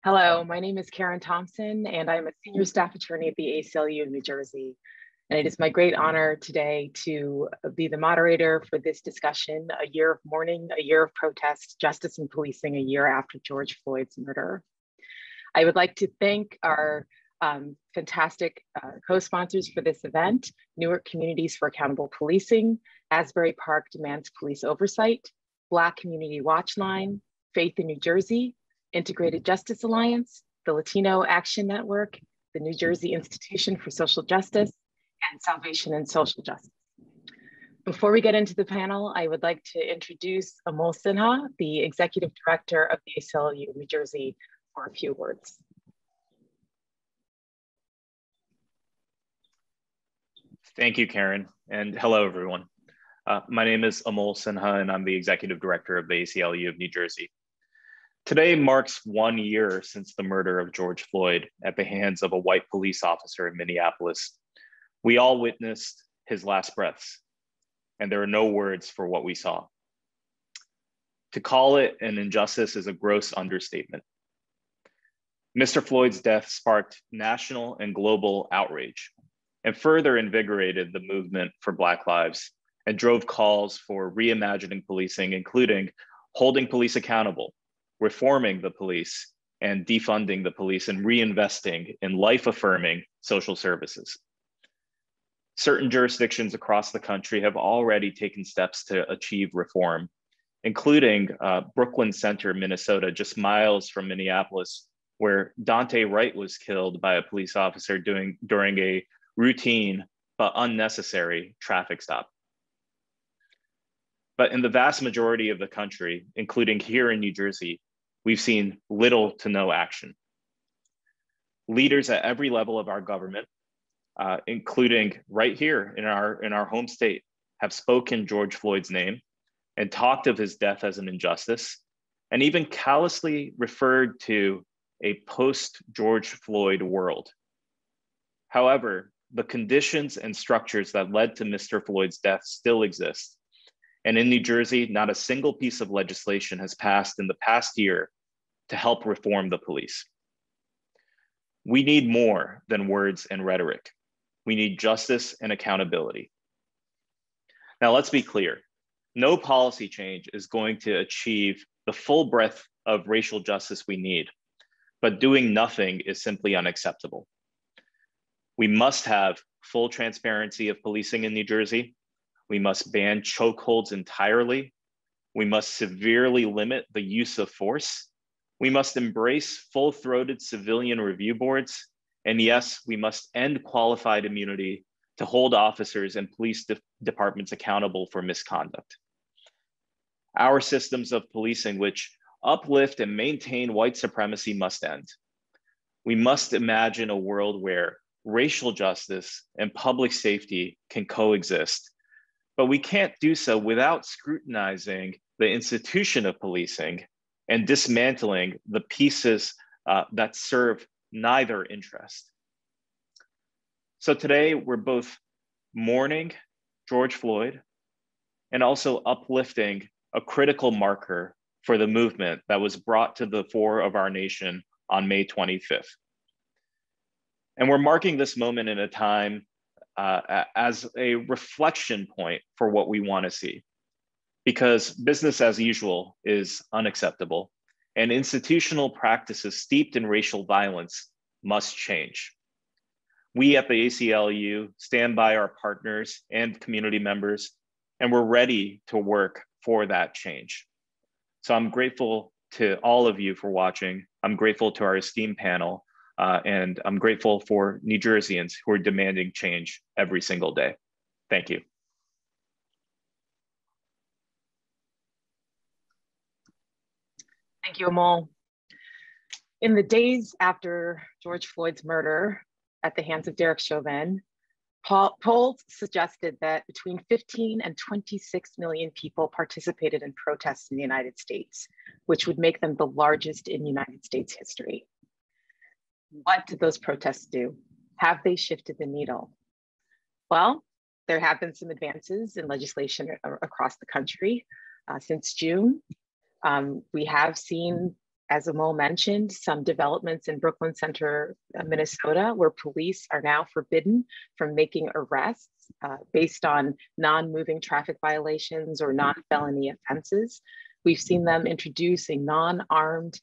Hello, my name is Karen Thompson, and I'm a senior staff attorney at the ACLU in New Jersey. And it is my great honor today to be the moderator for this discussion, A Year of Mourning, A Year of Protest, Justice and Policing, a year after George Floyd's murder. I would like to thank our fantastic co-sponsors for this event, Newark Communities for Accountable Policing, Asbury Park Demands Police Oversight, Black Community Watch Line, Faith in New Jersey, Integrated Justice Alliance, the Latino Action Network, the New Jersey Institution for Social Justice, and Salvation and Social Justice. Before we get into the panel, I would like to introduce Amol Sinha, the Executive Director of the ACLU New Jersey, for a few words. Thank you, Karen, and hello, everyone. My name is Amol Sinha, and I'm the Executive Director of the ACLU of New Jersey. Today marks 1 year since the murder of George Floyd at the hands of a white police officer in Minneapolis. We all witnessed his last breaths, and there are no words for what we saw. To call it an injustice is a gross understatement. Mr. Floyd's death sparked national and global outrage and further invigorated the movement for Black lives and drove calls for reimagining policing, including holding police accountable, reforming the police, and defunding the police and reinvesting in life-affirming social services. Certain jurisdictions across the country have already taken steps to achieve reform, including Brooklyn Center, Minnesota, just miles from Minneapolis, where Daunte Wright was killed by a police officer during a routine but unnecessary traffic stop. But in the vast majority of the country, including here in New Jersey, we've seen little to no action. Leaders at every level of our government, including right here in our home state, have spoken George Floyd's name and talked of his death as an injustice, and even callously referred to a post-George Floyd world. However, the conditions and structures that led to Mr. Floyd's death still exist. And in New Jersey, not a single piece of legislation has passed in the past year to help reform the police. We need more than words and rhetoric. We need justice and accountability. Now, let's be clear. No policy change is going to achieve the full breadth of racial justice we need, but doing nothing is simply unacceptable. We must have full transparency of policing in New Jersey. We must ban chokeholds entirely. We must severely limit the use of force. We must embrace full-throated civilian review boards. And yes, we must end qualified immunity to hold officers and police departments accountable for misconduct. Our systems of policing, which uplift and maintain white supremacy, must end. We must imagine a world where racial justice and public safety can coexist. But we can't do so without scrutinizing the institution of policing and dismantling the pieces that serve neither interest. So today we're both mourning George Floyd and also uplifting a critical marker for the movement that was brought to the fore of our nation on May 25th. And we're marking this moment in a time as a reflection point for what we want to see, because business as usual is unacceptable and institutional practices steeped in racial violence must change. We at the ACLU stand by our partners and community members, and we're ready to work for that change. So I'm grateful to all of you for watching. I'm grateful to our esteemed panel. And I'm grateful for New Jerseyans who are demanding change every single day. Thank you. Thank you, Amol. In the days after George Floyd's murder at the hands of Derek Chauvin, polls suggested that between 15 and 26 million people participated in protests in the United States, which would make them the largest in United States history. What did those protests do? Have they shifted the needle? Well, there have been some advances in legislation across the country since June. We have seen as Amol mentioned, some developments in Brooklyn Center, Minnesota, where police are now forbidden from making arrests based on non-moving traffic violations or non-felony offenses. We've seen them introduce a non-armed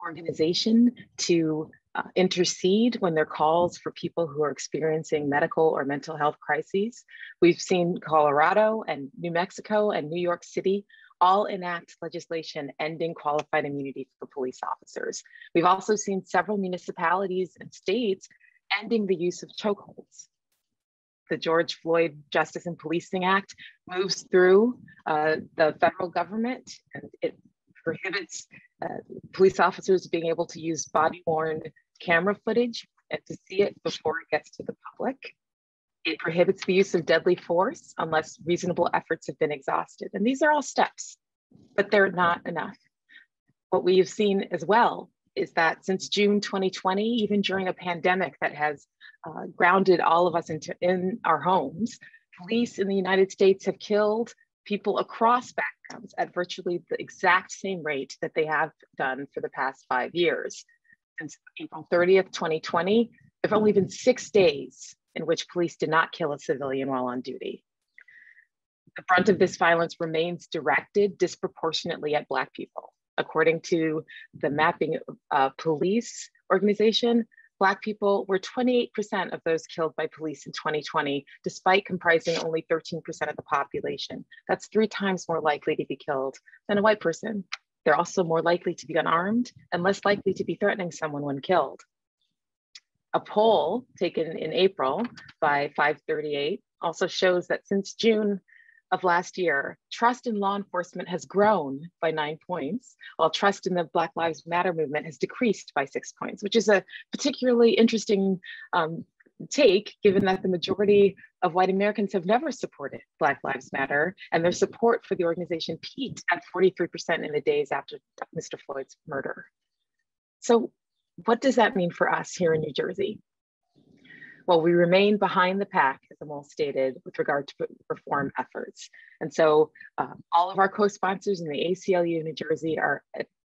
organization to intercede when there are calls for people who are experiencing medical or mental health crises. We've seen Colorado and New Mexico and New York City all enact legislation ending qualified immunity for police officers. We've also seen several municipalities and states ending the use of chokeholds. The George Floyd Justice and Policing Act moves through the federal government, and it prohibits police officers being able to use body-worn camera footage and to see it before it gets to the public. It prohibits the use of deadly force unless reasonable efforts have been exhausted. And these are all steps, but they're not enough. What we have seen as well is that since June 2020, even during a pandemic that has grounded all of us in our homes, police in the United States have killed people across backgrounds at virtually the exact same rate that they have done for the past 5 years. Since April 30th, 2020, there have only been 6 days in which police did not kill a civilian while on duty. The brunt of this violence remains directed disproportionately at Black people. According to the Mapping Police organization, Black people were 28% of those killed by police in 2020, despite comprising only 13% of the population. That's 3 times more likely to be killed than a white person. They're also more likely to be unarmed and less likely to be threatening someone when killed. A poll taken in April by 538 also shows that since June of last year, trust in law enforcement has grown by 9 points, while trust in the Black Lives Matter movement has decreased by 6 points, which is a particularly interesting take, given that the majority of white Americans have never supported Black Lives Matter, and their support for the organization peaked at 43% in the days after Mr. Floyd's murder. So what does that mean for us here in New Jersey? Well, we remain behind the pack, as Amol stated, with regard to reform efforts. And so all of our co-sponsors in the ACLU New Jersey are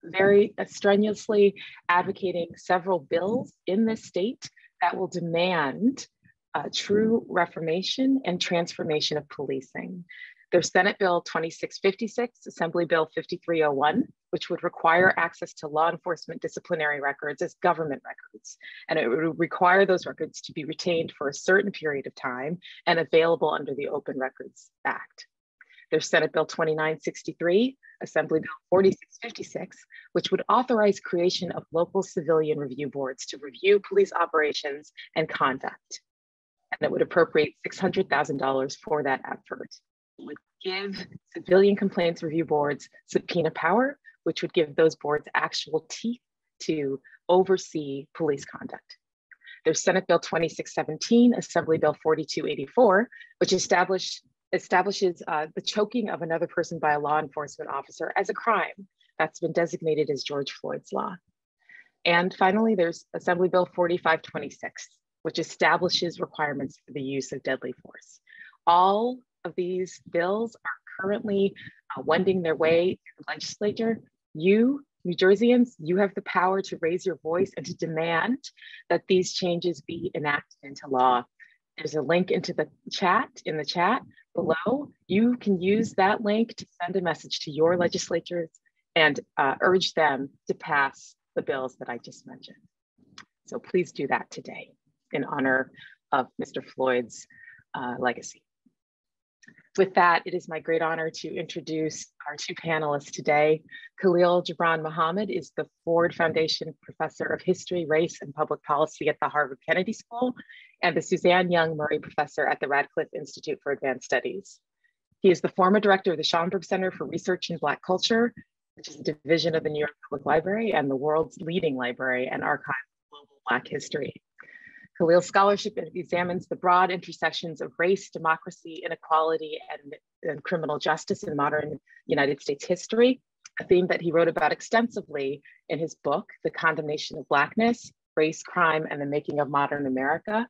very strenuously advocating several bills in this state that will demand true reformation and transformation of policing. There's Senate Bill 2656, Assembly Bill 5301, which would require access to law enforcement disciplinary records as government records. And it would require those records to be retained for a certain period of time and available under the Open Records Act. There's Senate Bill 2963, Assembly Bill 4656, which would authorize creation of local civilian review boards to review police operations and conduct. And it would appropriate $600,000 for that effort. It would give civilian complaints review boards subpoena power, which would give those boards actual teeth to oversee police conduct. There's Senate Bill 2617, Assembly Bill 4284, which establishes the choking of another person by a law enforcement officer as a crime. That's been designated as George Floyd's law. And finally, there's Assembly Bill 4526, which establishes requirements for the use of deadly force. All of these bills are currently wending their way through the legislature. You, New Jerseyans, you have the power to raise your voice and to demand that these changes be enacted into law. There's a link in the chat below. You can use that link to send a message to your legislatures and urge them to pass the bills that I just mentioned. So please do that today in honor of Mr. Floyd's legacy. With that, it is my great honor to introduce our 2 panelists today. Khalil Gibran Muhammad is the Ford Foundation Professor of History, Race, and Public Policy at the Harvard Kennedy School, and the Suzanne Young Murray Professor at the Radcliffe Institute for Advanced Studies. He is the former director of the Schomburg Center for Research in Black Culture, which is a division of the New York Public Library and the world's leading library and archive of global Black history. Khalil's scholarship examines the broad intersections of race, democracy, inequality, and criminal justice in modern United States history, a theme that he wrote about extensively in his book, The Condemnation of Blackness, Race, Crime, and the Making of Modern America,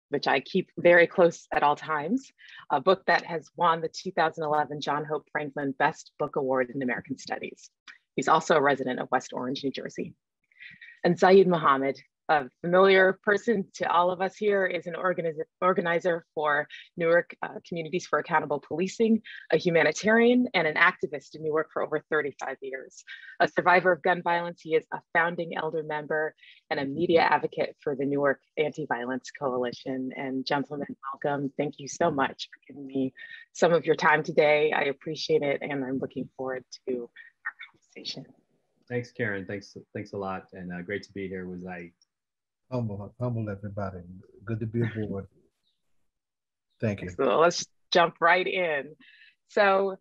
which I keep very close at all times, a book that has won the 2011 John Hope Franklin Best Book Award in American Studies. He's also a resident of West Orange, New Jersey. And Zayid Muhammad, a familiar person to all of us here, is an organizer for Newark Communities for Accountable Policing, a humanitarian, and an activist in Newark for over 35 years. A survivor of gun violence, he is a founding elder member and a media advocate for the Newark Anti-Violence Coalition. And gentlemen, welcome. Thank you so much for giving me some of your time today. I appreciate it, and I'm looking forward to our conversation. Thanks, Karen. Thanks a lot, and great to be here with Zayid. Humble everybody. Good to be aboard. Thank you. So let's jump right in. So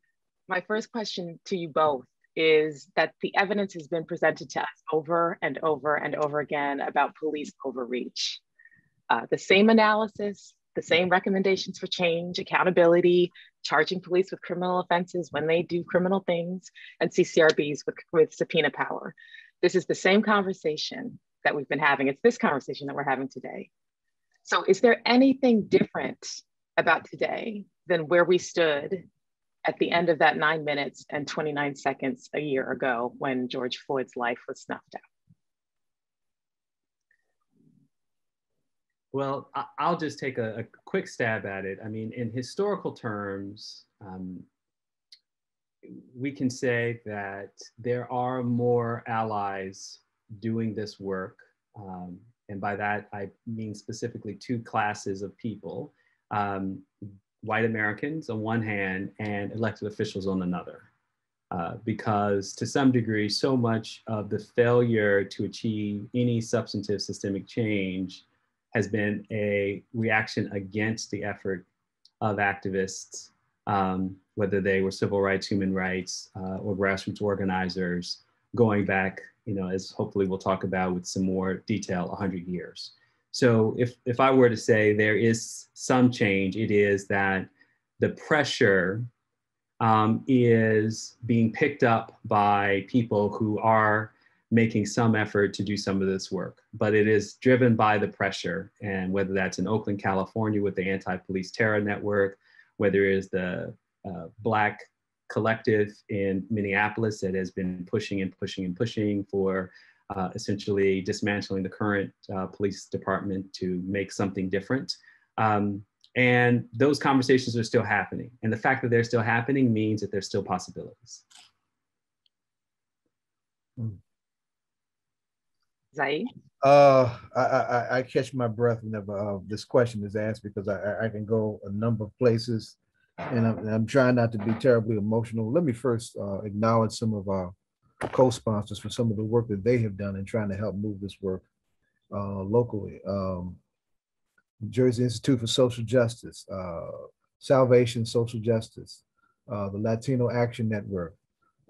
my first question to you both is that the evidence has been presented to us over and over and over again about police overreach. The same analysis, the same recommendations for change, accountability, charging police with criminal offenses when they do criminal things, and CCRBs with subpoena power. This is the same conversation that we've been having. It's this conversation that we're having today. So is there anything different about today than where we stood at the end of that 9 minutes and 29 seconds a year ago when George Floyd's life was snuffed out? Well, I'll just take a quick stab at it. I mean, in historical terms, we can say that there are more allies doing this work. And by that, I mean specifically two classes of people, white Americans on one hand and elected officials on another. Because to some degree, so much of the failure to achieve any substantive systemic change has been a reaction against the effort of activists, whether they were civil rights, human rights, or grassroots organizers, going back, as hopefully we'll talk about with some more detail, 100 years. So if I were to say there is some change, it is that the pressure is being picked up by people who are making some effort to do some of this work, but it is driven by the pressure. And whether that's in Oakland, California with the Anti-Police Terror Network, whether it is the Black collective in Minneapolis that has been pushing and pushing and pushing for essentially dismantling the current police department to make something different. And those conversations are still happening. And the fact that they're still happening means that there's still possibilities. Zayid? I catch my breath whenever this question is asked because I can go a number of places, and I'm trying not to be terribly emotional. Let me first acknowledge some of our co-sponsors for some of the work that they have done in trying to help move this work locally. Jersey Institute for Social Justice, Salvation Social Justice, the Latino Action Network,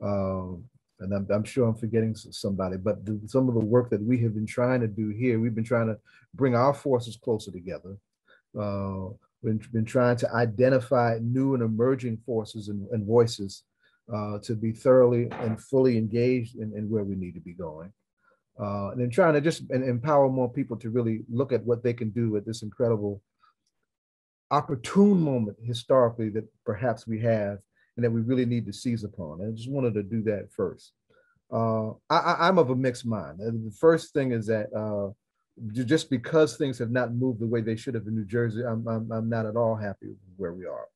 and I'm sure I'm forgetting somebody, but some of the work that we have been trying to do here, we've been trying to bring our forces closer together. We've been trying to identify new and emerging forces and voices to be thoroughly and fully engaged in where we need to be going. And then trying to just empower more people to really look at what they can do at this incredible opportune moment historically that perhaps we have and that we really need to seize upon. And I just wanted to do that first. I'm of a mixed mind. The first thing is that just because things have not moved the way they should have in New Jersey, I'm not at all happy with where we are,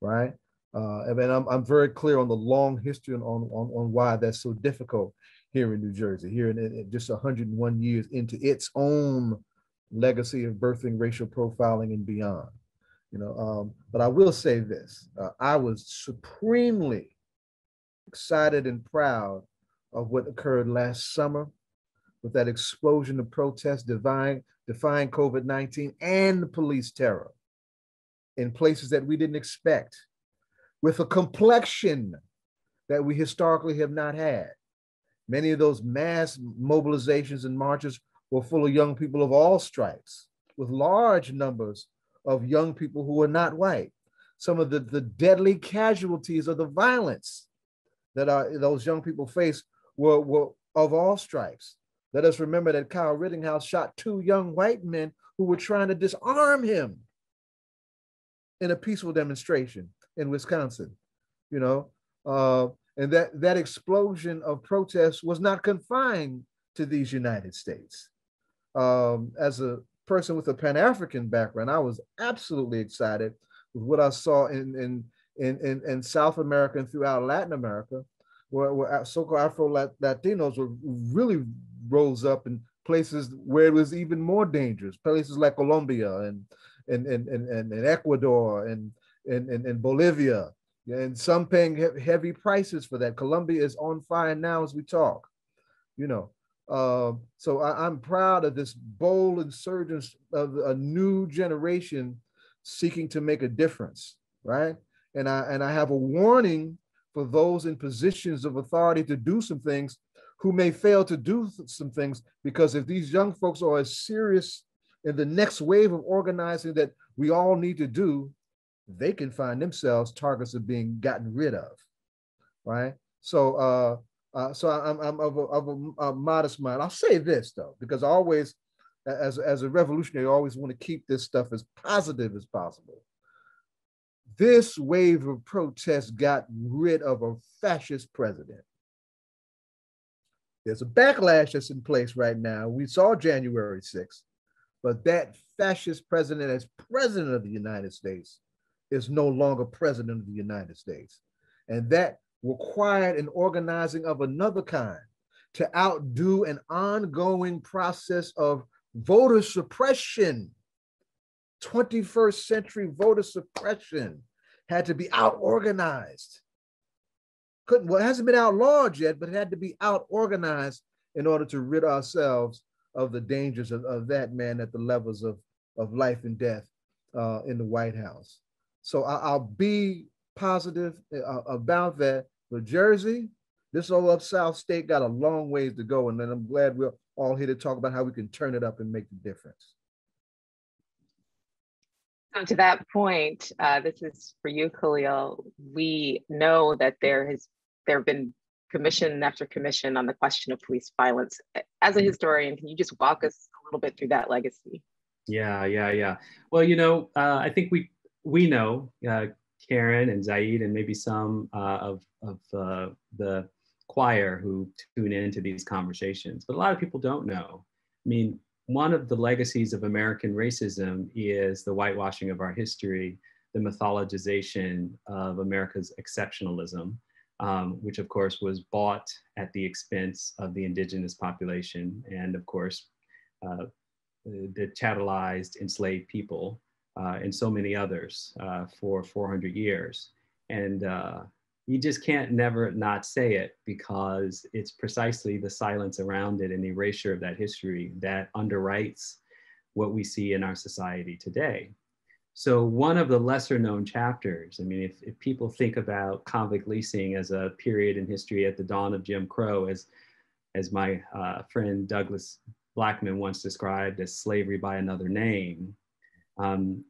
right? And I'm very clear on the long history on why that's so difficult here in New Jersey, here in just 101 years into its own legacy of birthing racial profiling and beyond. But I will say this, I was supremely excited and proud of what occurred last summer with that explosion of protests defying COVID-19 and the police terror in places that we didn't expect, with a complexion that we historically have not had. Many of those mass mobilizations and marches were full of young people of all stripes, with large numbers of young people who were not white. Some of the deadly casualties of the violence that those young people faced were of all stripes. Let us remember that Kyle Rittenhouse shot two young white men who were trying to disarm him in a peaceful demonstration in Wisconsin, and And that explosion of protests was not confined to these United States. As a person with a Pan-African background, I was absolutely excited with what I saw in South America and throughout Latin America, where so-called Afro-Latinos were really rose up in places where it was even more dangerous, places like Colombia and Ecuador and Bolivia, and some paying heavy prices for that. Colombia is on fire now as we talk, you know. So I'm proud of this bold insurgence of a new generation seeking to make a difference, right? And I have a warning for those in positions of authority to do some things who may fail to do some things, because if these young folks are as serious in the next wave of organizing that we all need to do, they can find themselves targets of being gotten rid of, right? So I'm of a modest mind. I'll say this though, because I always, as a revolutionary, I always want to keep this stuff as positive as possible. This wave of protest got rid of a fascist president. There's a backlash that's in place right now. We saw January 6th, but that fascist president as president of the United States is no longer president of the United States. And that required an organizing of another kind to outdo an ongoing process of voter suppression. 21st century voter suppression had to be out-organized. Well, it hasn't been outlawed yet, but it had to be out-organized in order to rid ourselves of the dangers of that man at the levels of life and death in the White House. So I'll be positive about that. But Jersey, this old up South state got a long ways to go. And then I'm glad we're all here to talk about how we can turn it up and make the difference. So to that point, this is for you, Khalil. We know that there have been commission after commission on the question of police violence. As a historian, can you just walk us a little bit through that legacy? Yeah. Well, you know, I think we know Karen and Zayid and maybe some of the choir who tune into these conversations, but a lot of people don't know. I mean, one of the legacies of American racism is the whitewashing of our history, the mythologization of America's exceptionalism, which of course was bought at the expense of the indigenous population and of course the chattelized enslaved people and so many others for 400 years. And you just can't never not say it, because it's precisely the silence around it and the erasure of that history that underwrites what we see in our society today. So one of the lesser known chapters, I mean, if people think about convict leasing as a period in history at the dawn of Jim Crow, as my friend Douglas Blackman once described as slavery by another name,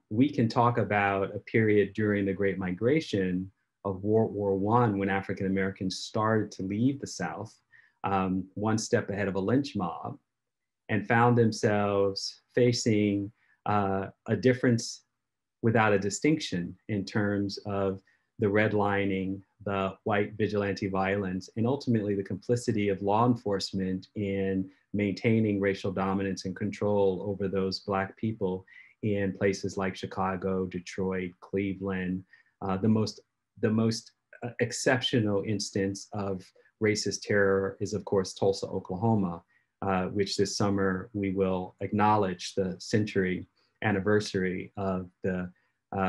we can talk about a period during the Great Migration of World War I, when African Americans started to leave the South, one step ahead of a lynch mob, and found themselves facing a difference without a distinction in terms of the redlining, the white vigilante violence, and ultimately the complicity of law enforcement in maintaining racial dominance and control over those Black people in places like Chicago, Detroit, Cleveland. The most exceptional instance of racist terror is, of course, Tulsa, Oklahoma, which this summer we will acknowledge the century anniversary of the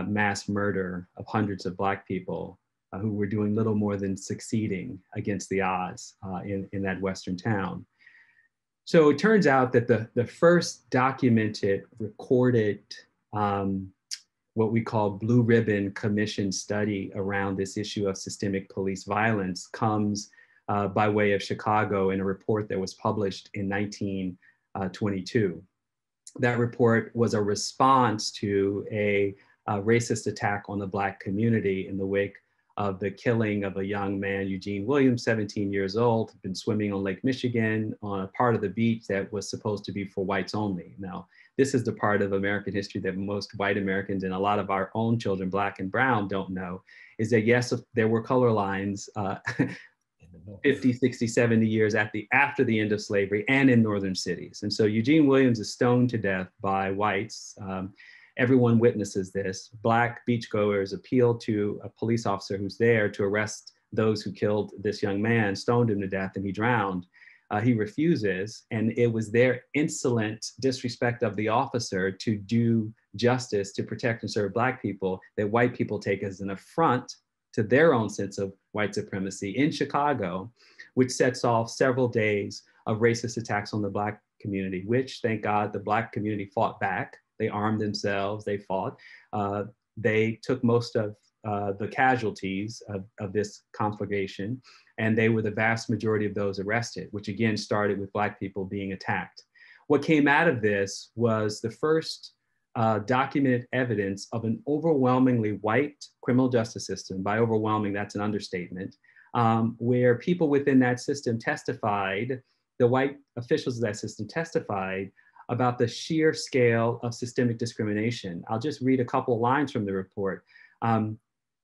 mass murder of hundreds of Black people who were doing little more than succeeding against the odds in that Western town. So it turns out that the first documented, recorded, what we call blue ribbon commission study around this issue of systemic police violence comes by way of Chicago in a report that was published in 1922. That report was a response to a racist attack on the Black community in the wake of the killing of a young man, Eugene Williams, 17 years old, been swimming on Lake Michigan on a part of the beach that was supposed to be for whites only. Now, this is the part of American history that most white Americans and a lot of our own children, Black and brown, don't know, is that yes, there were color lines 50, 60, 70 years after the end of slavery and in northern cities. And so Eugene Williams is stoned to death by whites. Everyone witnesses this. Black beachgoers appeal to a police officer who's there to arrest those who killed this young man, stoned him to death, and he drowned. He refuses, and it was their insolent disrespect of the officer to do justice, to protect and serve Black people, that white people take as an affront to their own sense of white supremacy in Chicago, which sets off several days of racist attacks on the Black community, which, thank God, the Black community fought back. They armed themselves, they fought. They took most of the casualties of this conflagration, and they were the vast majority of those arrested, which again started with Black people being attacked. What came out of this was the first documented evidence of an overwhelmingly white criminal justice system. By overwhelming, that's an understatement, where people within that system testified, the white officials of that system testified about the sheer scale of systemic discrimination. I'll just read a couple of lines from the report.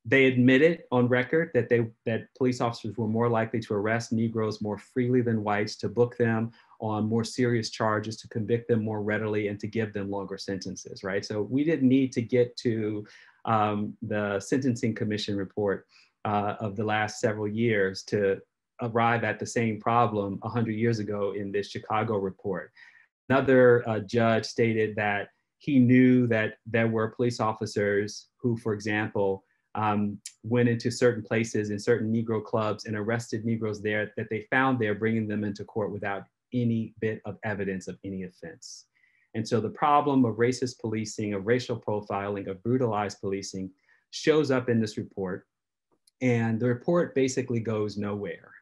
They admitted on record that police officers were more likely to arrest Negroes more freely than whites, to book them on more serious charges, to convict them more readily, and to give them longer sentences, right? So we didn't need to get to the Sentencing Commission report of the last several years to arrive at the same problem 100 years ago in this Chicago report. Another judge stated that he knew that there were police officers who, for example, went into certain places in certain Negro clubs and arrested Negroes there that they found there, bringing them into court without any bit of evidence of any offense. And so the problem of racist policing, of racial profiling, of brutalized policing shows up in this report. And the report basically goes nowhere.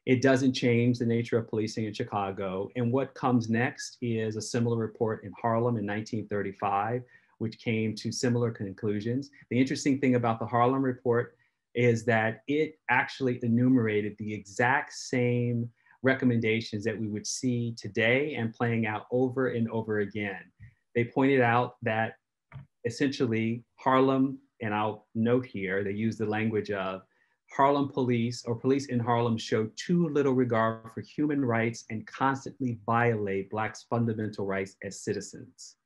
It doesn't change the nature of policing in Chicago. And what comes next is a similar report in Harlem in 1935, which came to similar conclusions. The interesting thing about the Harlem report is that it actually enumerated the exact same recommendations that we would see today and playing out over and over again. They pointed out that essentially Harlem, and I'll note here, they use the language of Harlem police, or police in Harlem, show too little regard for human rights and constantly violate Blacks' fundamental rights as citizens.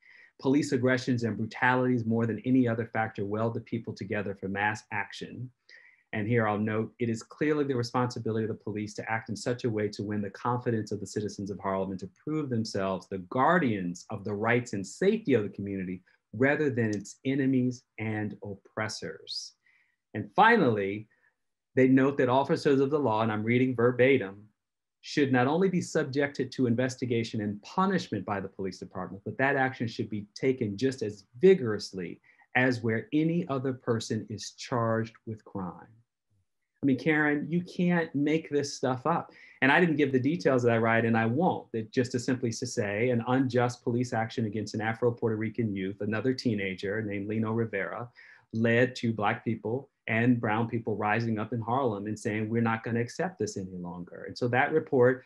Police aggressions and brutalities more than any other factor weld the people together for mass action. And here I'll note, it is clearly the responsibility of the police to act in such a way to win the confidence of the citizens of Harlem and to prove themselves the guardians of the rights and safety of the community rather than its enemies and oppressors. And finally, they note that officers of the law, and I'm reading verbatim, should not only be subjected to investigation and punishment by the police department, but that action should be taken just as vigorously as where any other person is charged with crime. I mean, Karen, you can't make this stuff up. And I didn't give the details that I write, and I won't. That just to simply to say an unjust police action against an Afro-Puerto Rican youth, another teenager named Lino Rivera, led to Black people and brown people rising up in Harlem and saying, we're not going to accept this any longer. And so that report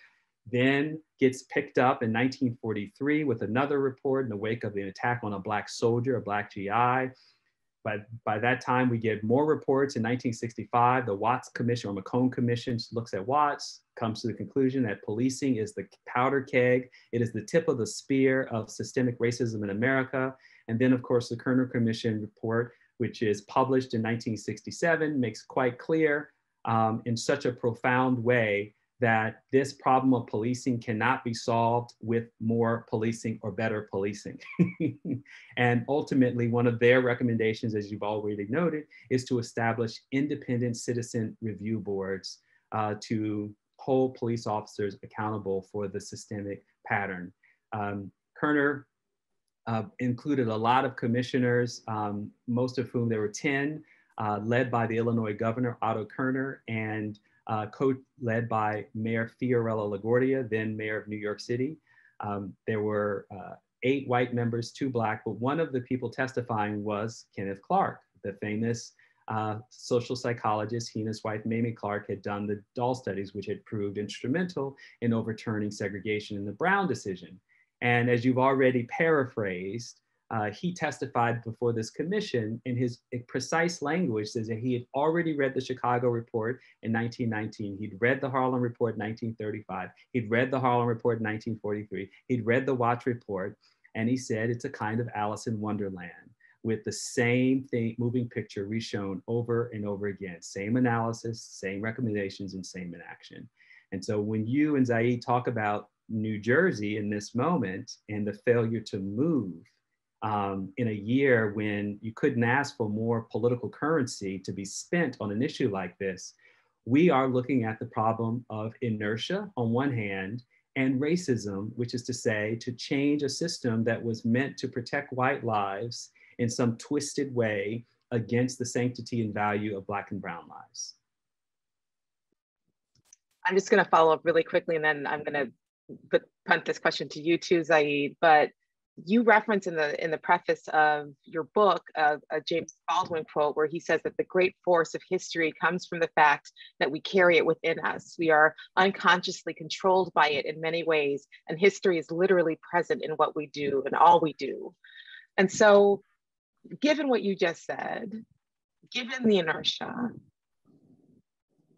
then gets picked up in 1943 with another report in the wake of the attack on a Black soldier, a Black GI. But by that time, we get more reports. In 1965, the Watts Commission, or McCone Commission, looks at Watts, comes to the conclusion that policing is the powder keg. It is the tip of the spear of systemic racism in America. And then, of course, the Kerner Commission report, which is published in 1967, makes quite clear in such a profound way that this problem of policing cannot be solved with more policing or better policing. And ultimately, one of their recommendations, as you've already noted, is to establish independent citizen review boards to hold police officers accountable for the systemic pattern. Kerner included a lot of commissioners, most of whom, there were 10, led by the Illinois governor, Otto Kerner, and co-led by Mayor Fiorello LaGuardia, then mayor of New York City. There were 8 white members, 2 Black, but one of the people testifying was Kenneth Clark, the famous social psychologist. He and his wife, Mamie Clark, had done the doll studies, which had proved instrumental in overturning segregation in the Brown decision. And as you've already paraphrased, he testified before this commission, and his precise language says that he had already read the Chicago Report in 1919. He'd read the Harlem Report in 1935. He'd read the Harlem Report in 1943. He'd read the Watts Report, and he said it's a kind of Alice in Wonderland with the same thing, moving picture reshown over and over again. Same analysis, same recommendations, and same inaction. And so when you and Zayid talk about New Jersey in this moment and the failure to move in a year when you couldn't ask for more political currency to be spent on an issue like this, we are looking at the problem of inertia on one hand and racism, which is to say, to change a system that was meant to protect white lives in some twisted way against the sanctity and value of Black and brown lives. I'm just going to follow up really quickly, and then I'm going to punt this question to you too, Zayid. But you reference in the preface of your book a James Baldwin quote where he says that the great force of history comes from the fact that we carry it within us. We are unconsciously controlled by it in many ways, and history is literally present in what we do and all we do. And so, given what you just said, given the inertia,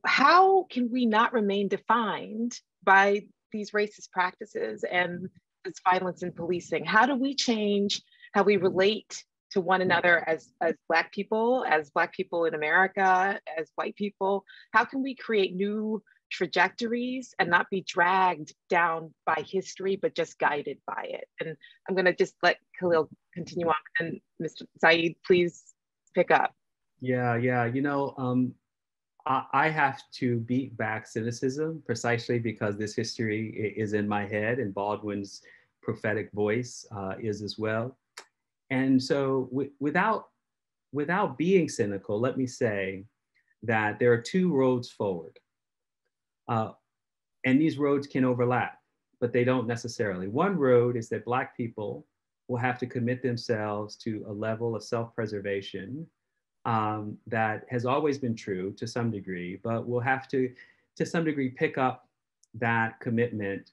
how can we not remain defined by these racist practices and this violence in policing? How do we change how we relate to one another as Black people in America, as white people? How can we create new trajectories and not be dragged down by history, but just guided by it? And I'm gonna just let Khalil continue on, and Mr. Zayid, please pick up. Yeah, you know, I have to beat back cynicism precisely because this history is in my head, and Baldwin's prophetic voice is as well. And so without being cynical, let me say that there are two roads forward. And these roads can overlap, but they don't necessarily. One road is that Black people will have to commit themselves to a level of self-preservation that has always been true to some degree, but we'll have to some degree, pick up that commitment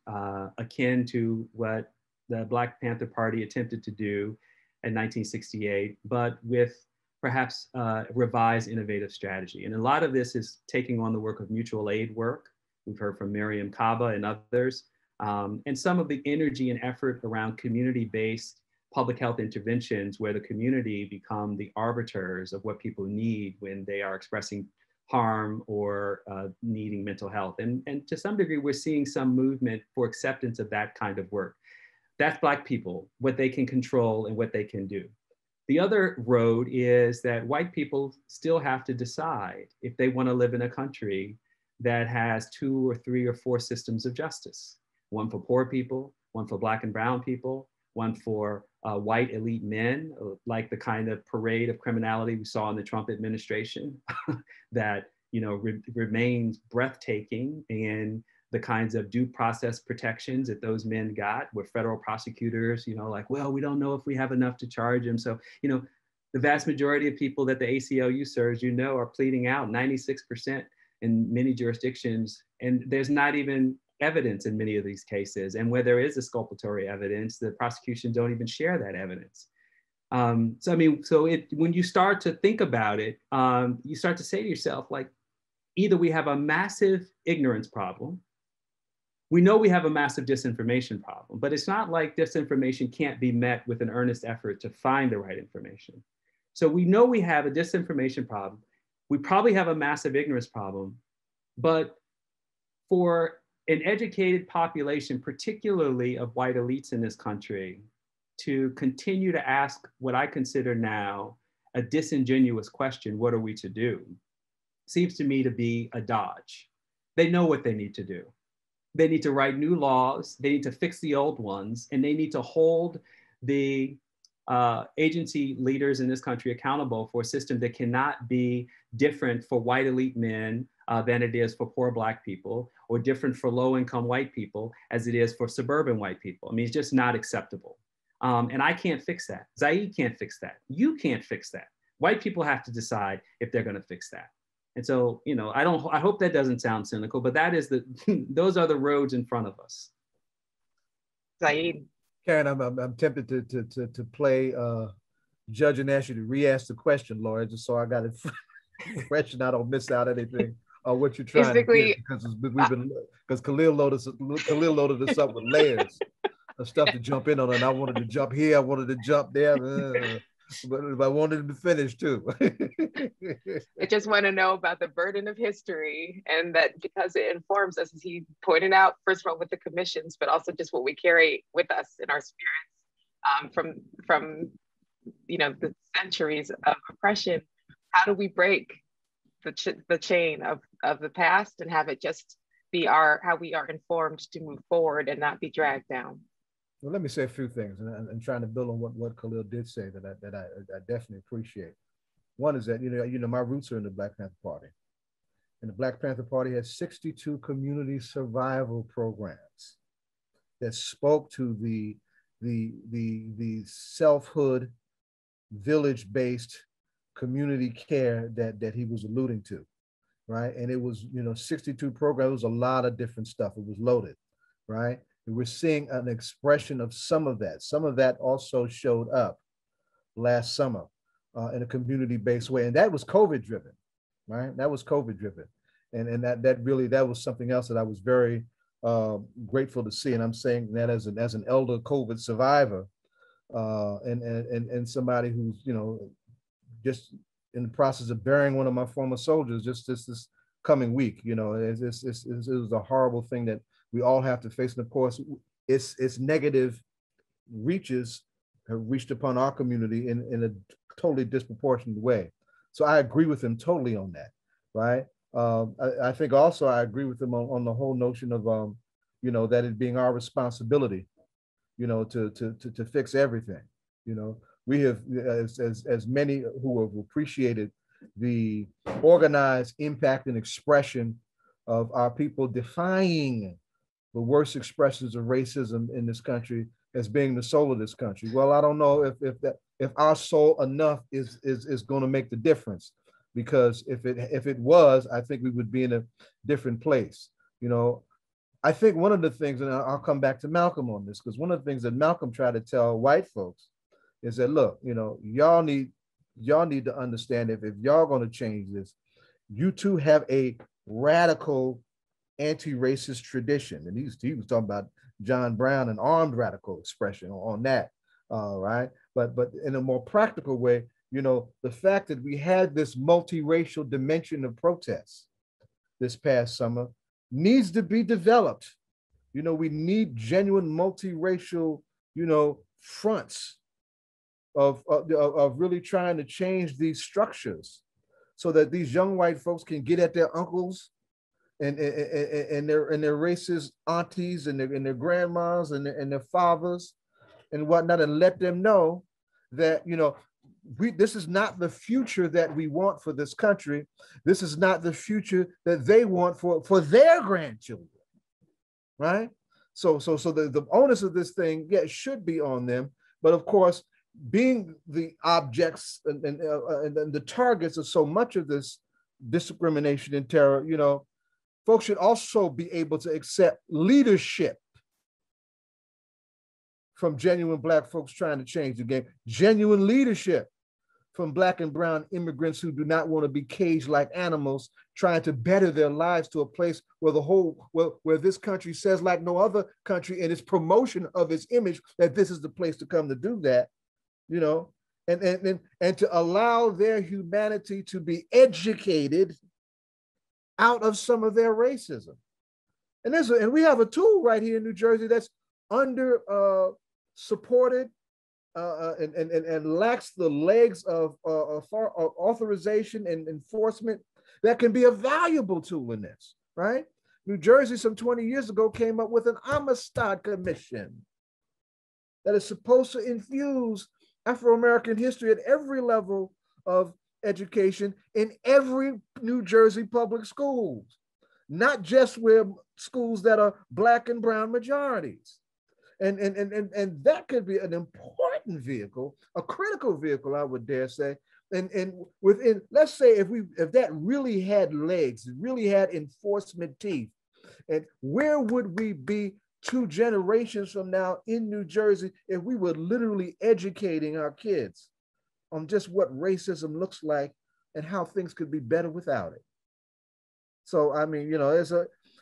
akin to what the Black Panther Party attempted to do in 1968, but with perhaps revised innovative strategy. And a lot of this is taking on the work of mutual aid work. We've heard from Miriam Kaba and others, and some of the energy and effort around community-based public health interventions where the community become the arbiters of what people need when they are expressing harm or needing mental health. And to some degree, we're seeing some movement for acceptance of that kind of work. That's Black people, what they can control and what they can do. The other road is that white people still have to decide if they want to live in a country that has 2 or 3 or 4 systems of justice. One for poor people, one for Black and brown people, one for white elite men, like the kind of parade of criminality we saw in the Trump administration that remains breathtaking, and the kinds of due process protections that those men got, where federal prosecutors, like, well, we don't know if we have enough to charge him. So, the vast majority of people that the ACLU serves, are pleading out 96% in many jurisdictions, and there's not even evidence in many of these cases. And where there is exculpatory evidence, the prosecution don't even share that evidence. When you start to think about it, you start to say to yourself, like, either we have a massive ignorance problem. We know we have a massive disinformation problem, but it's not like disinformation can't be met with an earnest effort to find the right information. So we know we have a disinformation problem. We probably have a massive ignorance problem, but for an educated population, particularly of white elites in this country, to continue to ask what I consider now a disingenuous question, what are we to do, seems to me to be a dodge. They know what they need to do. They need to write new laws, they need to fix the old ones, and they need to hold the agency leaders in this country accountable for a system that cannot be different for white elite men than it is for poor Black people, or different for low-income white people as it is for suburban white people. I mean, it's just not acceptable. And I can't fix that. Zayid can't fix that. You can't fix that. White people have to decide if they're going to fix that. And so, I hope that doesn't sound cynical, but that is those are the roads in front of us. Zayid. Karen, I'm tempted to play judge and ask you to re-ask the question, Laura, just so I got it fresh and I don't miss out anything on what you're trying to get, because Khalil loaded us up with layers of stuff to jump in on, and I wanted to jump here, I wanted to jump there, but I wanted to be finished too. I just want to know about the burden of history, and that because it informs us, as he pointed out, first of all with the commissions, but also just what we carry with us in our spirits from the centuries of oppression. How do we break the chain of the past and have it just be how we are informed to move forward and not be dragged down? Well, let me say a few things, and trying to build on what Khalil did say that I definitely appreciate. One is that my roots are in the Black Panther Party, and the Black Panther Party has 62 community survival programs that spoke to the selfhood, village-based community care that he was alluding to, right? And it was 62 programs. It was a lot of different stuff. It was loaded, right? And we're seeing an expression of some of that. Some of that also showed up last summer in a community-based way, and that was COVID-driven, right? That was COVID-driven, and that was something else that I was very grateful to see. And I'm saying that as an elder COVID survivor, and somebody who's just in the process of burying one of my former soldiers just this coming week. It was a horrible thing that we all have to face, and of course, its negative reaches have reached upon our community in a totally disproportionate way. So I agree with him totally on that, right? I think also I agree with him on the whole notion of that it being our responsibility, to fix everything. We have, as many who have appreciated the organized impact and expression of our people defying the worst expressions of racism in this country as being the soul of this country. Well, I don't know if our soul enough is going to make the difference, because if it was, I think we would be in a different place. I think one of the things, and I'll come back to Malcolm on this, because one of the things that Malcolm tried to tell white folks is that, look, y'all need to understand, if y'all going to change this, you too have a radical anti-racist tradition. And he was talking about John Brown and armed radical expression on that, right? But in a more practical way, the fact that we had this multiracial dimension of protests this past summer needs to be developed. We need genuine multiracial, fronts of really trying to change these structures so that these young white folks can get at their uncles and their racist aunties and their grandmas and their fathers and whatnot, and let them know that, this is not the future that we want for this country. This is not the future that they want for their grandchildren, right? So the onus of this thing, should be on them. But of course, being the objects and the targets of so much of this discrimination and terror, folks should also be able to accept leadership from genuine Black folks trying to change the game, genuine leadership from Black and brown immigrants who do not want to be caged like animals, trying to better their lives to a place where where this country says, like no other country in its promotion of its image, that this is the place to come to do that, and to allow their humanity to be educated out of some of their racism. And we have a tool right here in New Jersey that's under supported and lacks the legs of authorization and enforcement that can be a valuable tool in this, right? New Jersey some 20 years ago came up with an Amistad Commission that is supposed to infuse Afro-American history at every level of education in every New Jersey public schools, not just where schools that are Black and brown majorities. And that could be an important vehicle, a critical vehicle, I would dare say. And within, let's say, if that really had legs, really had enforcement teeth, and where would we be 2 generations from now in New Jersey if we were literally educating our kids on just what racism looks like and how things could be better without it. So, I mean,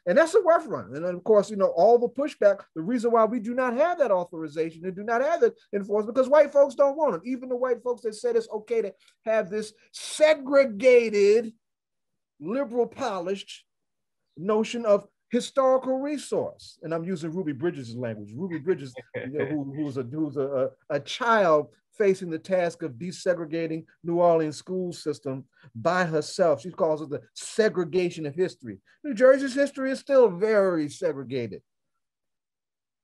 and that's a rough run. And then, of course, all the pushback, the reason why we do not have that authorization and do not have that enforcement, because white folks don't want it. Even the white folks that said it's okay to have this segregated, liberal polished notion of historical resource. And I'm using Ruby Bridges' language. Ruby Bridges, who's a child facing the task of desegregating New Orleans school system by herself. She calls it the segregation of history. New Jersey's history is still very segregated.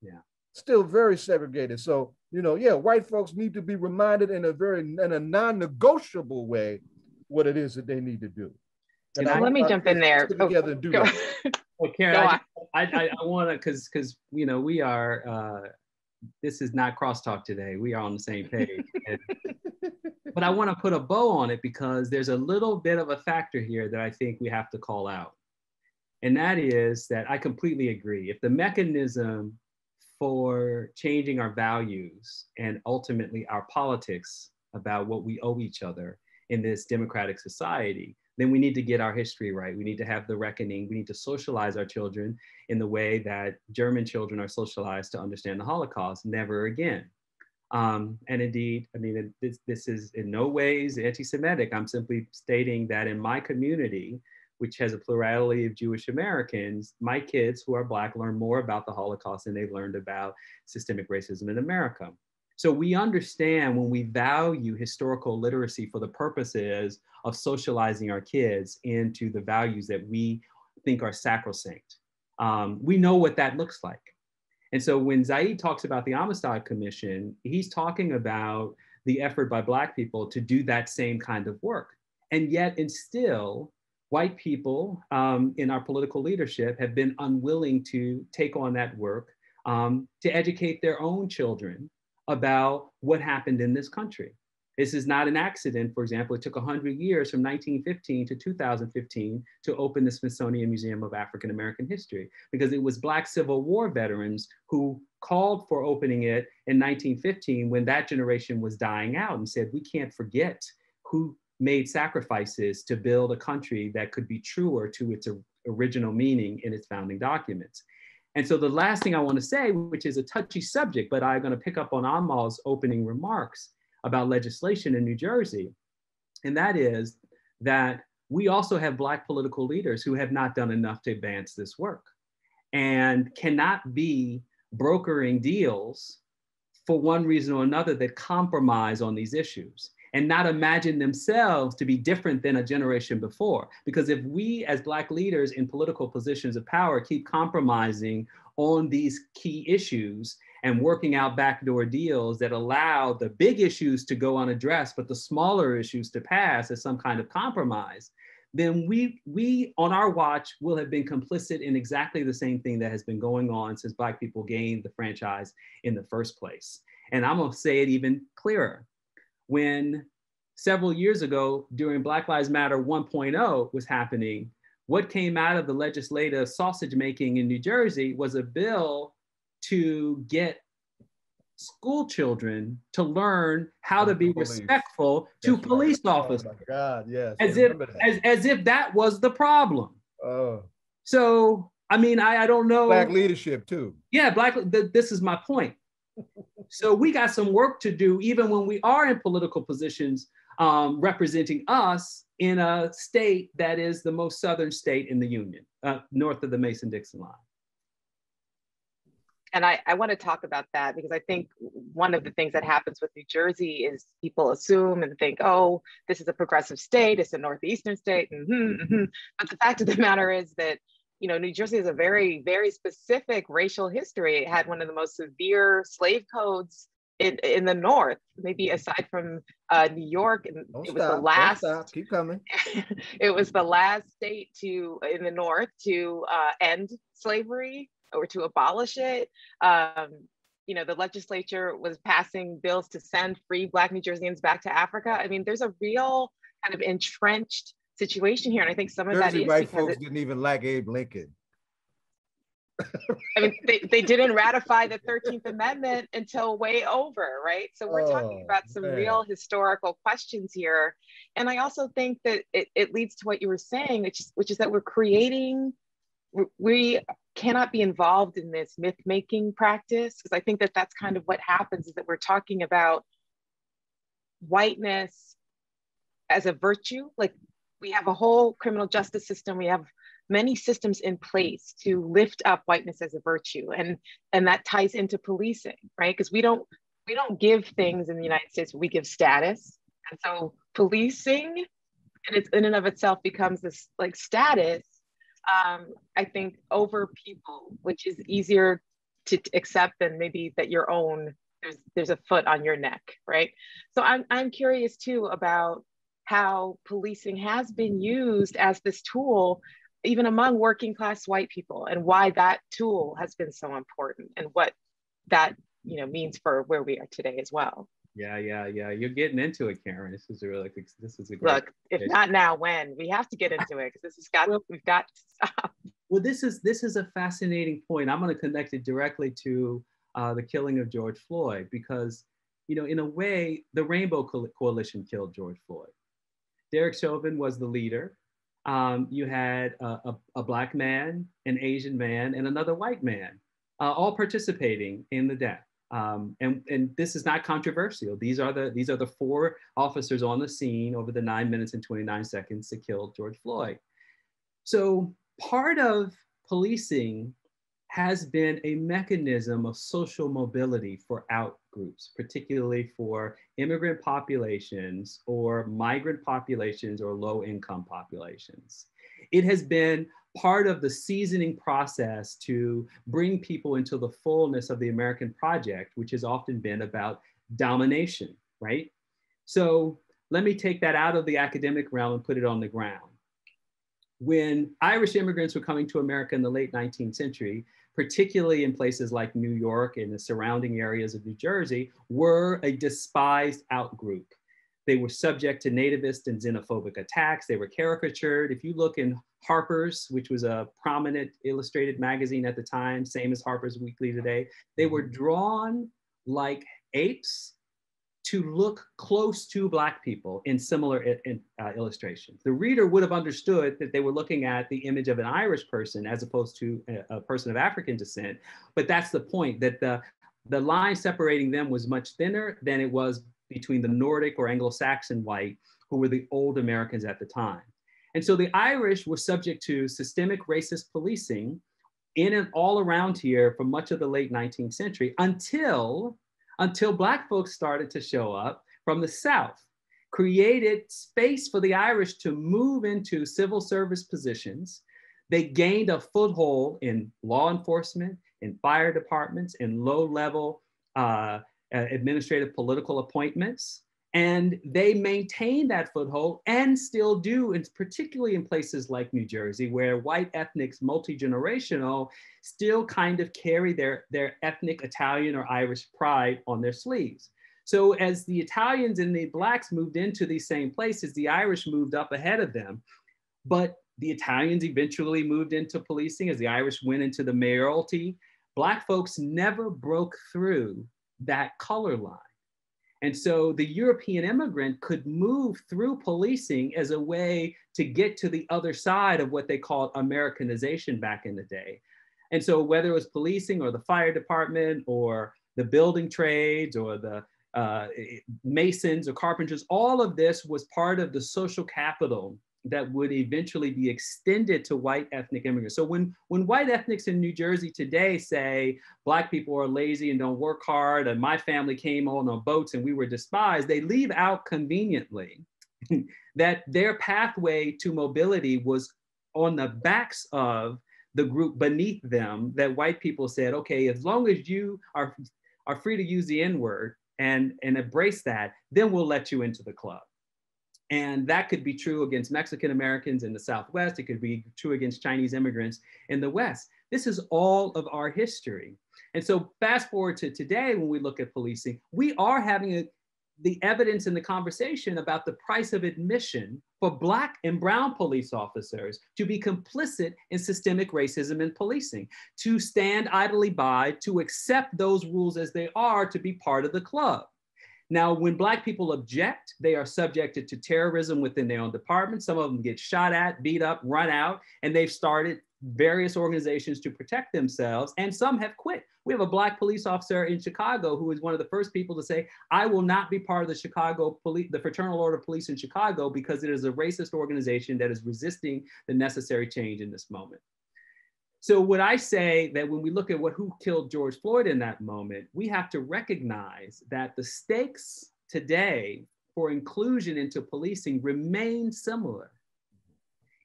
Yeah. Still very segregated. So, white folks need to be reminded in a non-negotiable way what it is that they need to do. And let me jump in there. Together and do that. Well, Karen, I want to, because we are, this is not crosstalk today. We are on the same page. But I want to put a bow on it because there's a little bit of a factor here that I think we have to call out. And that is that I completely agree. If the mechanism for changing our values and ultimately our politics about what we owe each other in this democratic society, then we need to get our history right. We need to have the reckoning. We need to socialize our children in the way that German children are socialized to understand the Holocaust. Never again. And indeed, I mean, this is in no ways anti-Semitic. I'm simply stating that in my community, which has a plurality of Jewish Americans, my kids who are Black learn more about the Holocaust than they've learned about systemic racism in America. So we understand when we value historical literacy for the purposes of socializing our kids into the values that we think are sacrosanct. We know what that looks like. And so when Zayid talks about the Amistad Commission, he's talking about the effort by Black people to do that same kind of work. And yet, and still, white people in our political leadership have been unwilling to take on that work to educate their own children about what happened in this country. This is not an accident. For example, it took 100 years from 1915 to 2015 to open the Smithsonian Museum of African American History, because it was Black Civil War veterans who called for opening it in 1915 when that generation was dying out and said, we can't forget who made sacrifices to build a country that could be truer to its original meaning in its founding documents. And so the last thing I want to say, which is a touchy subject, but I'm going to pick up on Amol's opening remarks about legislation in New Jersey, and that is that we also have Black political leaders who have not done enough to advance this work and cannot be brokering deals for one reason or another that compromise on these issues and not imagine themselves to be different than a generation before. Because if we as Black leaders in political positions of power keep compromising on these key issues and working out backdoor deals that allow the big issues to go unaddressed, but the smaller issues to pass as some kind of compromise, then we on our watch will have been complicit in exactly the same thing that has been going on since Black people gained the franchise in the first place. And I'm gonna say it even clearer. When several years ago, during Black Lives Matter 1.0 was happening, what came out of the legislative sausage making in New Jersey was a bill to get school children to learn how to be respectful to police officers. Oh my God, yes. As if that was the problem. Oh. So, I mean, I don't know. Black leadership too. Yeah, this is my point. So we got some work to do, even when we are in political positions representing us in a state that is the most southern state in the Union, north of the Mason-Dixon line. And I want to talk about that because I think one of the things that happens with New Jersey is people assume and think, oh, this is a progressive state, it's a northeastern state. But the fact of the matter is that, you know, New Jersey has a very, very specific racial history. It had one of the most severe slave codes in the North, maybe aside from New York. And it was the last. Keep coming. It was the last state in the North to end slavery or to abolish it. You know, the legislature was passing bills to send free Black New Jerseyans back to Africa. I mean, there's a real kind of entrenched situation here. And I think some of that is white folks didn't even like Abe Lincoln. I mean, they didn't ratify the 13th Amendment until way over, right? So we're talking about some real historical questions here. And I also think that it leads to what you were saying, which is that we cannot be involved in this myth-making practice, because I think that that's kind of what happens, is that we're talking about whiteness as a virtue. Like, we have a whole criminal justice system, we have many systems in place to lift up whiteness as a virtue, and that ties into policing, right? Because we don't give things in the United States, we give status. And so policing, and it's in and of itself becomes this like status, I think, over people, which is easier to accept than maybe that your own, there's a foot on your neck, right? So I'm curious too about how policing has been used as this tool, even among working class white people, and why that tool has been so important, and what that means for where we are today as well. Yeah. You're getting into it, Karen. This is a great. Look, if not now, when? We have to get into it, because we've got to stop. Well, this is a fascinating point. I'm going to connect it directly to the killing of George Floyd, because in a way, the Rainbow Coalition killed George Floyd. Derek Chauvin was the leader. You had a Black man, an Asian man, and another white man, all participating in the death. And this is not controversial. These are the four officers on the scene over the 9 minutes and 29 seconds that killed George Floyd. So part of policing has been a mechanism of social mobility for out groups, particularly for immigrant populations or migrant populations or low income populations. It has been part of the seasoning process to bring people into the fullness of the American project, which has often been about domination, right? So let me take that out of the academic realm and put it on the ground. When Irish immigrants were coming to America in the late 19th century, particularly in places like New York and the surrounding areas of New Jersey, were a despised outgroup. They were subject to nativist and xenophobic attacks. They were caricatured. If you look in Harper's, which was a prominent illustrated magazine at the time, same as Harper's Weekly today, they were drawn like apes to look close to Black people in similar illustrations. The reader would have understood that they were looking at the image of an Irish person as opposed to a person of African descent. But that's the point, that the line separating them was much thinner than it was between the Nordic or Anglo-Saxon white, who were the old Americans at the time. And so the Irish were subject to systemic racist policing in and all around here for much of the late 19th century until Black folks started to show up from the South, created space for the Irish to move into civil service positions. They gained a foothold in law enforcement, in fire departments, in low-level administrative political appointments. And they maintain that foothold and still do, and particularly in places like New Jersey, where white ethnics, multi-generational, still kind of carry their ethnic Italian or Irish pride on their sleeves. So as the Italians and the Blacks moved into these same places, the Irish moved up ahead of them. But the Italians eventually moved into policing as the Irish went into the mayoralty. Black folks never broke through that color line. And so the European immigrant could move through policing as a way to get to the other side of what they called Americanization back in the day. And so whether it was policing or the fire department or the building trades or the masons or carpenters, all of this was part of the social capital that would eventually be extended to white ethnic immigrants. So when white ethnics in New Jersey today say Black people are lazy and don't work hard, and my family came on boats and we were despised, they leave out conveniently that their pathway to mobility was on the backs of the group beneath them, that white people said, okay, as long as you are free to use the N-word and embrace that, then we'll let you into the club. And that could be true against Mexican Americans in the Southwest. It could be true against Chinese immigrants in the West. This is all of our history. And so fast forward to today, when we look at policing, we are having the evidence in the conversation about the price of admission for Black and brown police officers to be complicit in systemic racism in policing, to stand idly by, to accept those rules as they are, to be part of the club. Now, when Black people object, they are subjected to terrorism within their own department. Some of them get shot at, beat up, run out, and they've started various organizations to protect themselves, and some have quit. We have a Black police officer in Chicago who was one of the first people to say, I will not be part of the Chicago police, the Fraternal Order of Police in Chicago, because it is a racist organization that is resisting the necessary change in this moment. So would I say that when we look at who killed George Floyd in that moment, we have to recognize that the stakes today for inclusion into policing remain similar.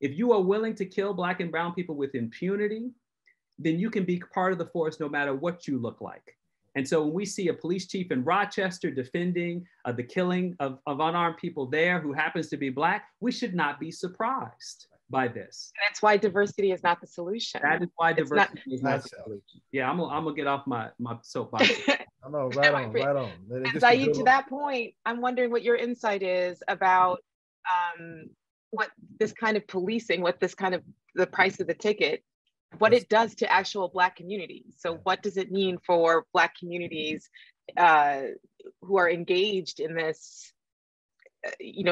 If you are willing to kill Black and brown people with impunity, then you can be part of the force no matter what you look like. And so when we see a police chief in Rochester defending the killing of unarmed people there who happens to be Black, we should not be surprised by this. That's why diversity is not the solution. That is why diversity is not the solution. Yeah, I'm gonna get off my soapbox. I know, right on, right on. Zayid, to that point, I'm wondering what your insight is about what this kind of policing, what this kind of the price of the ticket, what it does to actual Black communities. So what does it mean for Black communities who are engaged in this,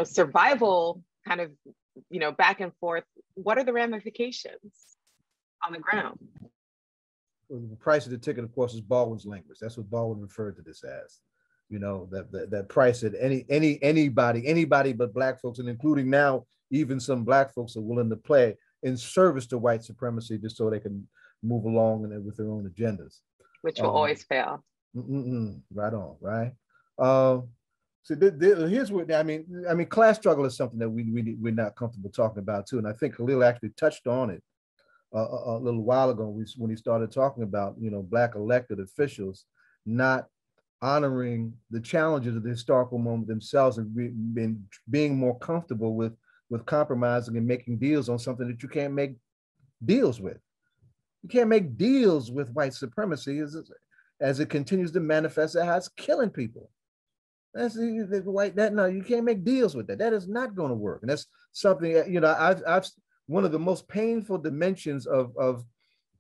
survival kind of, back and forth? What are the ramifications on the ground? Well, the price of the ticket, of course, is Baldwin's language. That's what Baldwin referred to this as. That price that anybody but Black folks, and including now even some Black folks, are willing to play in service to white supremacy just so they can move along with their own agendas. Which will always fail. Right on, right? So here's what I mean. Class struggle is something that we're not comfortable talking about too, and I think Khalil actually touched on it a little while ago when he started talking about Black elected officials not honoring the challenges of the historical moment themselves and being more comfortable with compromising and making deals on something that you can't make deals with. You can't make deals with white supremacy as it continues to manifest how it's killing people. That's the white that no, you can't make deals with that. That is not going to work. And that's something I've one of the most painful dimensions of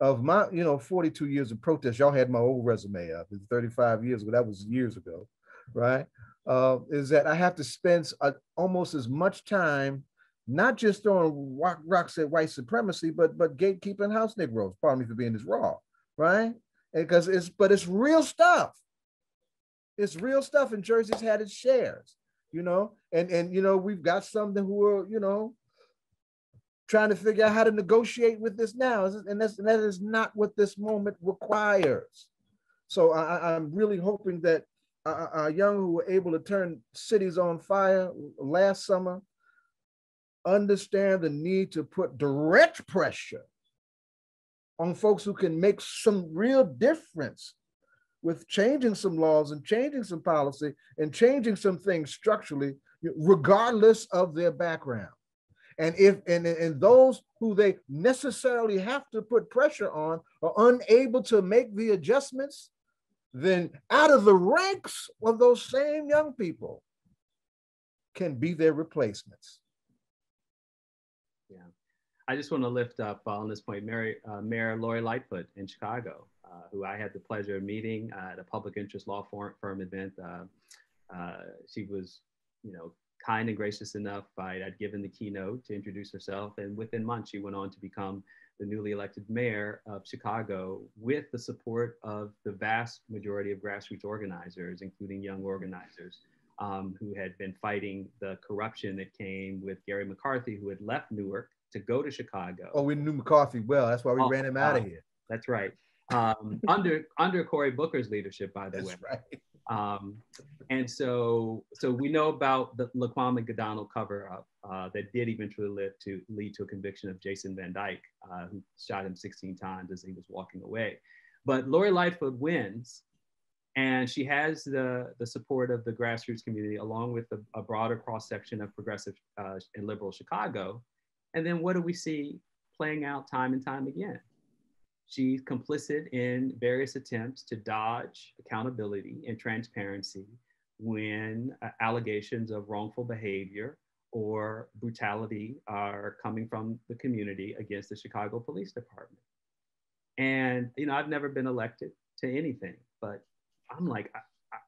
my 42 years of protest. Y'all had my old resume up. It's 35 years ago. That was years ago, right? Is that I have to spend almost as much time not just throwing rocks at white supremacy, but gatekeeping house Negroes. Pardon me for being this raw, right? Because it's real stuff. It's real stuff, and Jersey's had its shares, and we've got some who are, trying to figure out how to negotiate with this now, and that is not what this moment requires. So I'm really hoping that our young who were able to turn cities on fire last summer understand the need to put direct pressure on folks who can make some real difference with changing some laws and changing some policy and changing some things structurally, regardless of their background. And and those who they necessarily have to put pressure on are unable to make the adjustments, then out of the ranks of those same young people can be their replacements. Yeah, I just want to lift up on this point, Mayor Lori Lightfoot in Chicago, who I had the pleasure of meeting at a public interest law firm event. She was, kind and gracious enough. I'd given the keynote to introduce herself, and within months, she went on to become the newly elected mayor of Chicago with the support of the vast majority of grassroots organizers, including young organizers who had been fighting the corruption that came with Gary McCarthy, who had left Newark to go to Chicago. Oh, we knew McCarthy well. That's why we ran him out of here. That's right. Under Cory Booker's leadership, by the way. That's right. And so we know about the Laquan McDonald cover-up that did eventually lead to a conviction of Jason Van Dyke, who shot him 16 times as he was walking away. But Lori Lightfoot wins, and she has the support of the grassroots community, along with a broader cross-section of progressive and liberal Chicago. And then what do we see playing out time and time again? She's complicit in various attempts to dodge accountability and transparency when allegations of wrongful behavior or brutality are coming from the community against the Chicago Police Department. And, you know, I've never been elected to anything, but I'm like,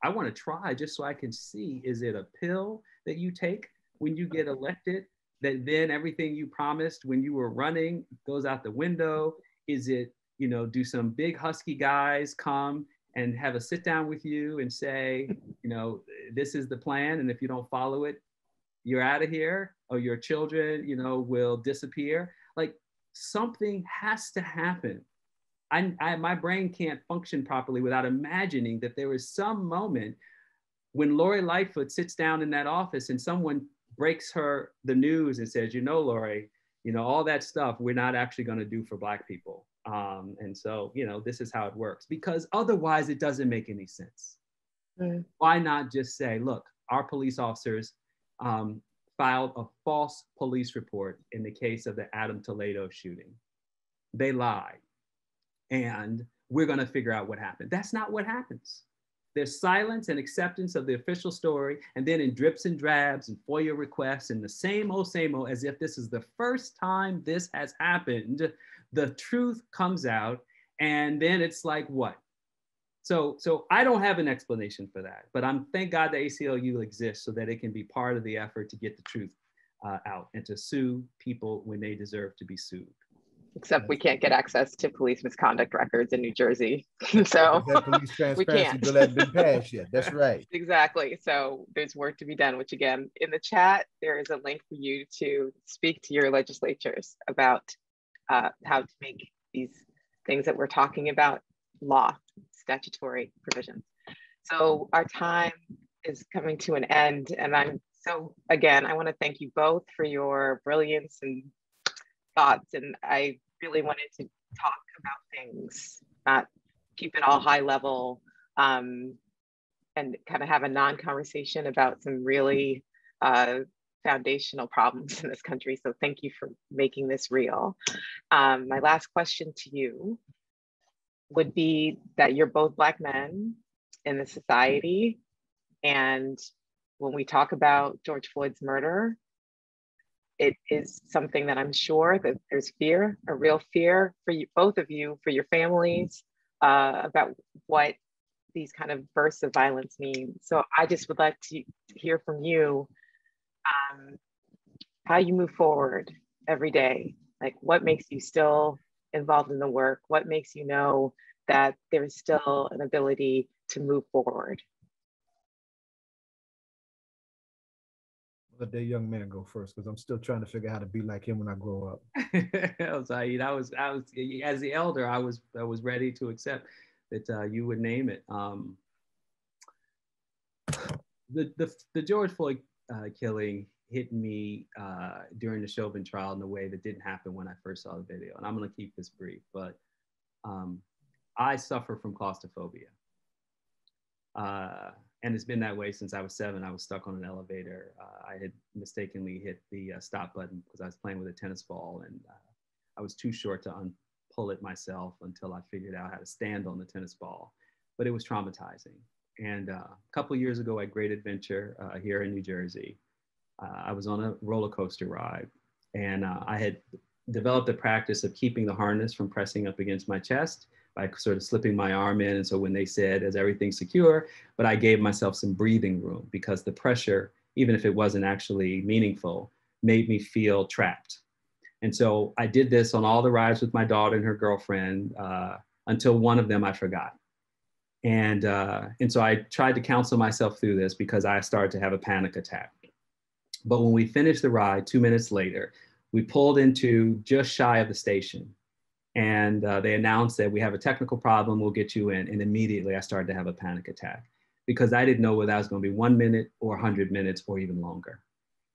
I want to try just so I can see, is it a pill that you take when you get elected that then everything you promised when you were running goes out the window? Is it, you know, do some big husky guys come and have a sit down with you and say, you know, this is the plan, and if you don't follow it, you're out of here, or your children, you know, will disappear? Like, something has to happen. My brain can't function properly without imagining that there is some moment when Lori Lightfoot sits down in that office and someone breaks her the news and says, you know, Lori, you know, all that stuff we're not actually going to do for Black people. And so, you know, this is how it works, because otherwise it doesn't make any sense. Mm. Why not just say, look, our police officers filed a false police report in the case of the Adam Toledo shooting. They lied. And we're going to figure out what happened. That's not what happens. There's silence and acceptance of the official story, and then in drips and drabs and FOIA requests and the same old, as if this is the first time this has happened, the truth comes out, and then it's like, what? So I don't have an explanation for that, but thank God the ACLU exists so that it can be part of the effort to get the truth out and to sue people when they deserve to be sued. Except we can't get access to police misconduct records in New Jersey. So that police transparency we can't. bill hasn't been passed yet. That's right. Exactly. So there's work to be done, which again, in the chat, there is a link for you to speak to your legislatures about how to make these things that we're talking about law, statutory provisions. So our time is coming to an end. And again, I want to thank you both for your brilliance and thoughts, and I really wanted to talk about things, not keep it all high level, and kind of have a non-conversation about some really foundational problems in this country. So thank you for making this real. My last question to you would be that you're both Black men in the society, and when we talk about George Floyd's murder, it is something that I'm sure that there's fear, a real fear for you, both of you, for your families, about what these kind of bursts of violence mean. So I just would like to hear from you how you move forward every day. Like, what makes you still involved in the work? What makes you know that there's still an ability to move forward? Let that young man go first, because I'm still trying to figure out how to be like him when I grow up. Zayid, I was as the elder, I was ready to accept that you would name it. The George Floyd killing hit me during the Chauvin trial in a way that didn't happen when I first saw the video. And I'm going to keep this brief, but I suffer from claustrophobia. And it's been that way since I was 7. I was stuck on an elevator. I had mistakenly hit the stop button because I was playing with a tennis ball, and I was too short to unpull it myself until I figured out how to stand on the tennis ball. But it was traumatizing. And a couple of years ago at Great Adventure here in New Jersey, I was on a roller coaster ride, and I had developed a practice of keeping the harness from pressing up against my chest by sort of slipping my arm in. And so when they said, is everything secure? But I gave myself some breathing room, because the pressure, even if it wasn't actually meaningful, made me feel trapped. And so I did this on all the rides with my daughter and her girlfriend until one of them I forgot. And so I tried to counsel myself through this because I started to have a panic attack. But when we finished the ride, 2 minutes later, we pulled into just shy of the station. And they announced that we have a technical problem, we'll get you in. And immediately I started to have a panic attack, because I didn't know whether that was going to be 1 minute or 100 minutes or even longer.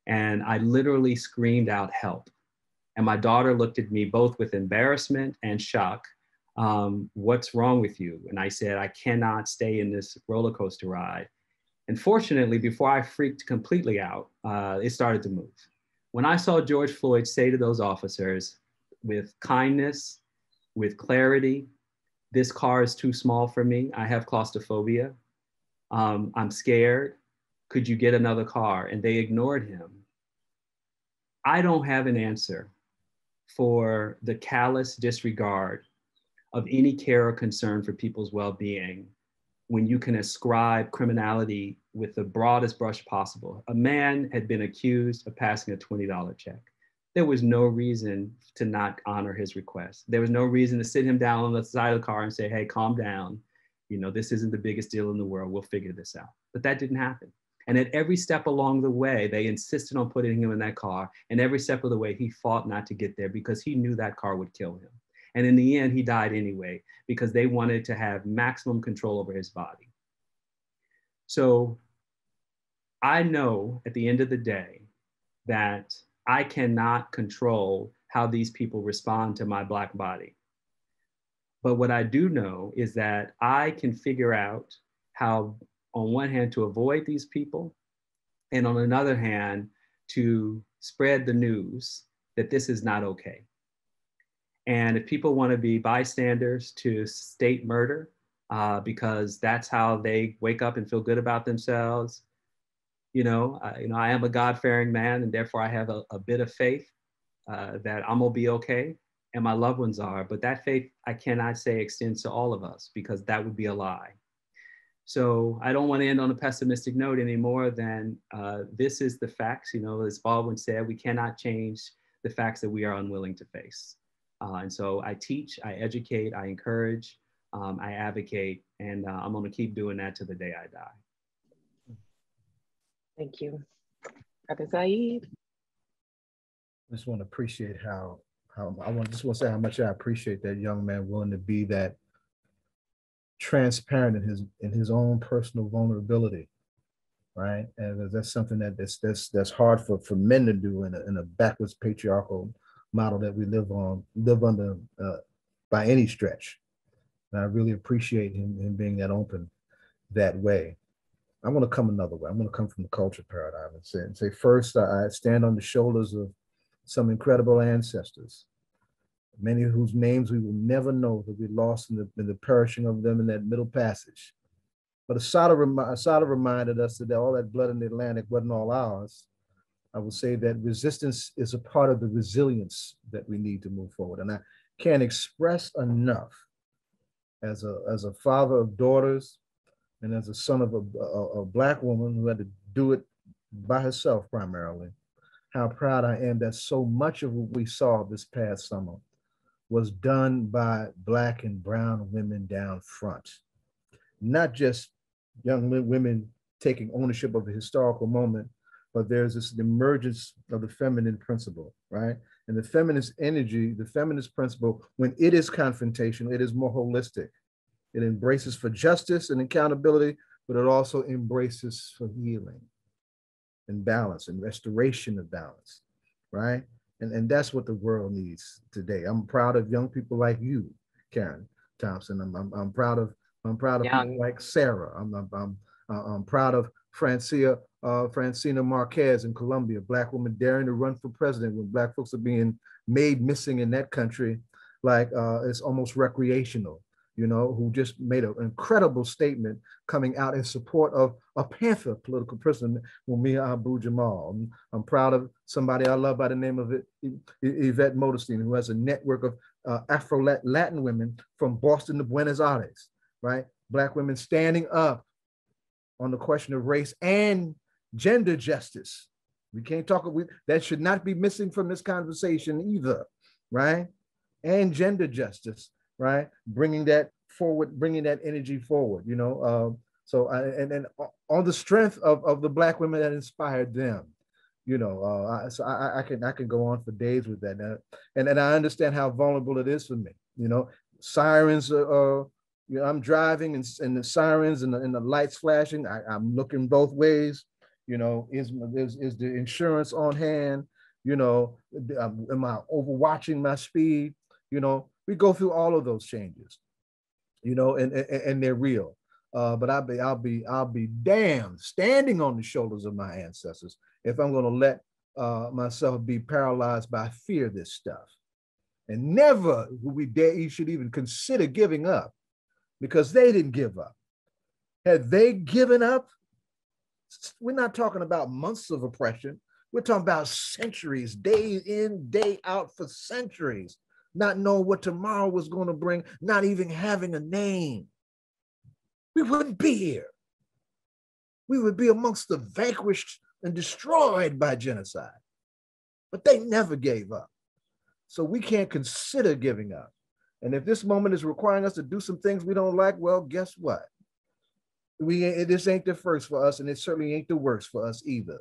And I literally screamed out, help. And my daughter looked at me both with embarrassment and shock. What's wrong with you? And I said, I cannot stay in this roller coaster ride. And fortunately, before I freaked completely out, it started to move. When I saw George Floyd say to those officers with kindness, with clarity, this car is too small for me. I have claustrophobia. I'm scared. Could you get another car? And they ignored him. I don't have an answer for the callous disregard of any care or concern for people's well-being when you can ascribe criminality with the broadest brush possible. A man had been accused of passing a $20 check. There was no reason to not honor his request. There was no reason to sit him down on the side of the car and say, hey, calm down. You know, this isn't the biggest deal in the world. We'll figure this out. But that didn't happen. And at every step along the way, they insisted on putting him in that car. And every step of the way, he fought not to get there because he knew that car would kill him. And in the end, he died anyway, because they wanted to have maximum control over his body. So I know at the end of the day that I cannot control how these people respond to my Black body. But what I do know is that I can figure out how, on one hand, to avoid these people, and on another hand, to spread the news that this is not okay. And if people want to be bystanders to state murder, because that's how they wake up and feel good about themselves, I am a God-fearing man, and therefore I have a bit of faith that I'm gonna be okay, and my loved ones are. But that faith, I cannot say extends to all of us, because that would be a lie. So I don't want to end on a pessimistic note any more than this is the facts. As Baldwin said, we cannot change the facts that we are unwilling to face. And so I teach, I educate, I encourage, I advocate, and I'm going to keep doing that to the day I die. Thank you. Brother Zayid. I just want to appreciate just want to say how much I appreciate that young man willing to be that transparent in his own personal vulnerability, right? And that's something that's hard for men to do in a backwards patriarchal model that we live under by any stretch. And I really appreciate him being that open that way. I'm going to come another way. I'm going to come from the culture paradigm and say first, I stand on the shoulders of some incredible ancestors, many of whose names we will never know, that we lost in the perishing of them in that middle passage. But Assata reminded us that all that blood in the Atlantic wasn't all ours. I will say that resistance is a part of the resilience that we need to move forward. And I can't express enough, as a father of daughters and as a son of a Black woman who had to do it by herself primarily, how proud I am that so much of what we saw this past summer was done by Black and brown women down front. Not just young women taking ownership of a historical moment, but there's this emergence of the feminine principle, right? And the feminist energy, the feminist principle, when it is confrontational, it is more holistic. It embraces for justice and accountability, but it also embraces for healing and balance and restoration of balance, right? And that's what the world needs today. I'm proud of young people like you, Karen Thompson. I'm proud of people like Sarah. I'm proud of Francina Marquez in Colombia, Black woman daring to run for president when Black folks are being made missing in that country, like it's almost recreational, who just made an incredible statement coming out in support of a Panther political prisoner, Mumia Abu-Jamal. I'm proud of somebody I love by the name of Yvette Modestine, who has a network of Afro-Latin women from Boston to Buenos Aires, right? Black women standing up on the question of race and gender justice. We can't talk, that should not be missing from this conversation either, right? And gender justice, right? Bringing that forward, bringing that energy forward, So on the strength of the Black women that inspired them, so I can go on for days with that. And I understand how vulnerable it is for me, sirens I'm driving and the sirens and the lights flashing. I'm looking both ways. Is the insurance on hand? Am I overwatching my speed? We go through all of those changes, and they're real. But I'll be damned standing on the shoulders of my ancestors if I'm going to let myself be paralyzed by fear this stuff. And never would we dare, you should even consider giving up, because they didn't give up. Had they given up, We're not talking about months of oppression. We're talking about centuries, day in, day out for centuries, not knowing what tomorrow was going to bring, not even having a name. We wouldn't be here. We would be amongst the vanquished and destroyed by genocide. But they never gave up. So we can't consider giving up. And if this moment is requiring us to do some things we don't like, well, guess what? This ain't the first for us, and it certainly ain't the worst for us either.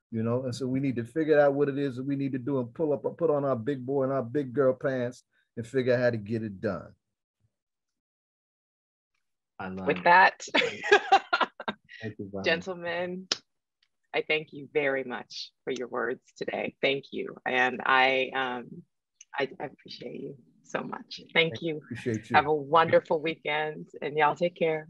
You know, and so we need to figure out what it is that we need to do and put on our big boy and our big girl pants and figure out how to get it done. With that, gentlemen, I thank you very much for your words today. Thank you. And I appreciate you so much. Thank you. Appreciate you. Have a wonderful weekend, and y'all take care.